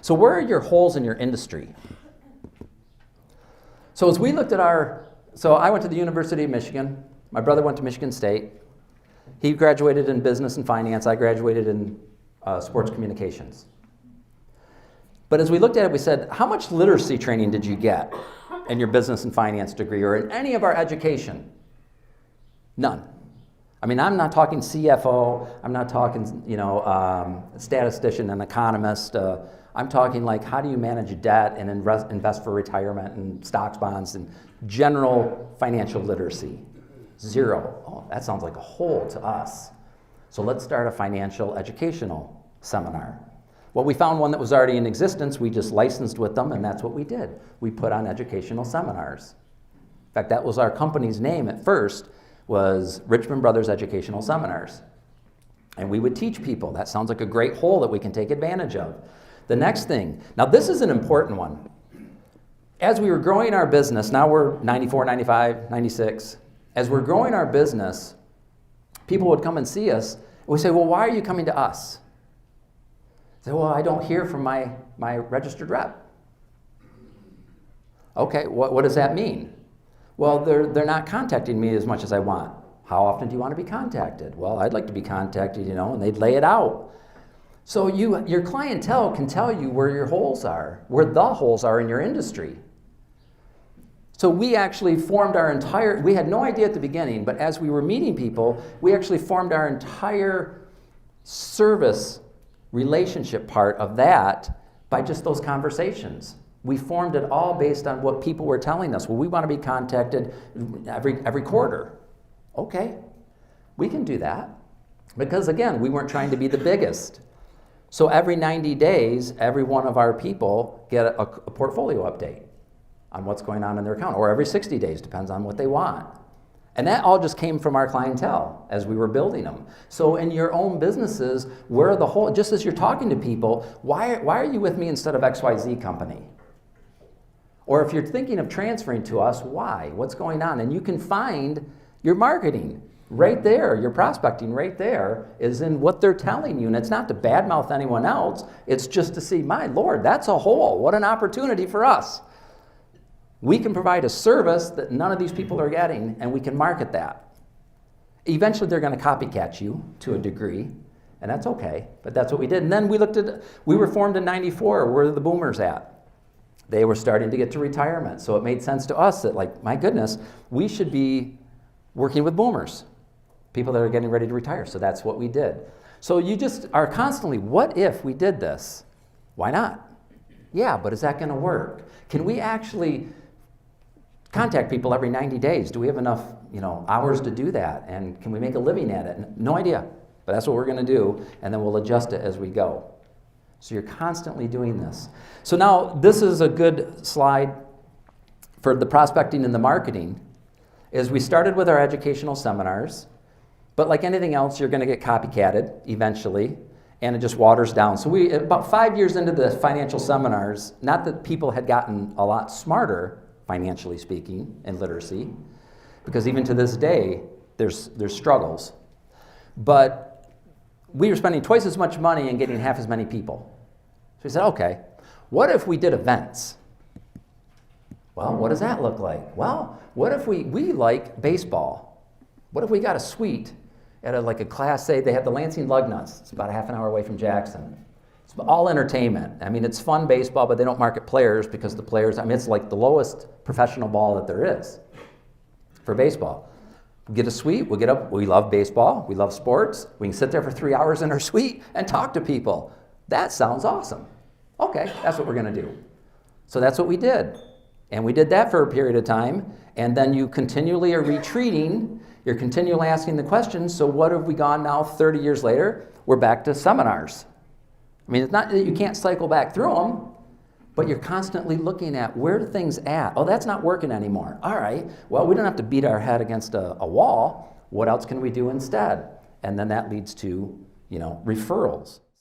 So where are your holes in your industry? So as we looked at so I went to the University of Michigan. My brother went to Michigan State. He graduated in business and finance. I graduated in sports communications. But as we looked at it, we said, how much literacy training did you get in your business and finance degree or in any of our education? None. I mean, I'm not talking CFO. I'm not talking, statistician and economist. I'm talking like, how do you manage debt and invest for retirement and stocks, bonds, and general financial literacy? Zero. Oh, that sounds like a hole to us. So let's start a financial educational seminar. Well, we found one that was already in existence. We just licensed with them, and that's what we did. We put on educational seminars. In fact, that was our company's name at first, was Richmond Brothers Educational Seminars. And we would teach people. That sounds like a great hole that we can take advantage of. The next thing, now this is an important one. As we were growing our business, now we're 94, 95, 96. As we're growing our business, people would come and see us, and we say, well, why are you coming to us? They say, well, I don't hear from my registered rep. Okay, what does that mean? Well, they're not contacting me as much as I want. How often do you want to be contacted? Well, I'd like to be contacted, and they'd lay it out. So your clientele can tell you where your holes are, where the holes are in your industry. So we actually formed we had no idea at the beginning, but as we were meeting people, we actually formed our entire service relationship part of that by just those conversations. We formed it all based on what people were telling us. Well, we want to be contacted every quarter. Okay, we can do that. Because again, we weren't trying to be the biggest. So every 90 days, every one of our people get a portfolio update on what's going on in their account, or every 60 days, depends on what they want. And that all just came from our clientele as we were building them. So in your own businesses, where are the holes? Just as you're talking to people, why are you with me instead of XYZ company? Or if you're thinking of transferring to us, why? What's going on? And you can find your marketing right there, your prospecting right there is in what they're telling you. And it's not to badmouth anyone else, it's just to see, my Lord, that's a hole. What an opportunity for us. We can provide a service that none of these people are getting, and we can market that. Eventually, they're going to copycat you to a degree, and that's okay, but that's what we did. And then we were formed in 94. Where are the boomers at? They were starting to get to retirement, so it made sense to us that, like, my goodness, we should be working with boomers, people that are getting ready to retire, so that's what we did. So you just are constantly, what if we did this? Why not? Yeah, but is that going to work? Can we actually contact people every 90 days? Do we have enough, hours to do that? And can we make a living at it? No idea, but that's what we're going to do, and then we'll adjust it as we go. So you're constantly doing this. So now this is a good slide for the prospecting and the marketing. Is we started with our educational seminars, but like anything else, you're going to get copycatted eventually, and it just waters down. So about 5 years into the financial seminars, not that people had gotten a lot smarter, financially speaking, in literacy, because even to this day, there's struggles. But we were spending twice as much money and getting half as many people. So we said, okay, what if we did events? Well, what does that look like? Well, what if we like baseball? What if we got a suite at a Class A? They have the Lansing Lugnuts. It's about a half an hour away from Jackson. It's all entertainment. I mean, it's fun baseball, but they don't market players because the players, it's like the lowest professional ball that there is for baseball. We get a suite, we'll get up, we love baseball, we love sports, we can sit there for 3 hours in our suite and talk to people. That sounds awesome. Okay, that's what we're gonna do. So that's what we did. And we did that for a period of time, and then you continually are retreating, you're continually asking the questions, so what have we gone now 30 years later? We're back to seminars. It's not that you can't cycle back through them, but you're constantly looking at where are things at? Oh, that's not working anymore. All right, well, we don't have to beat our head against a wall. What else can we do instead? And then that leads to, referrals.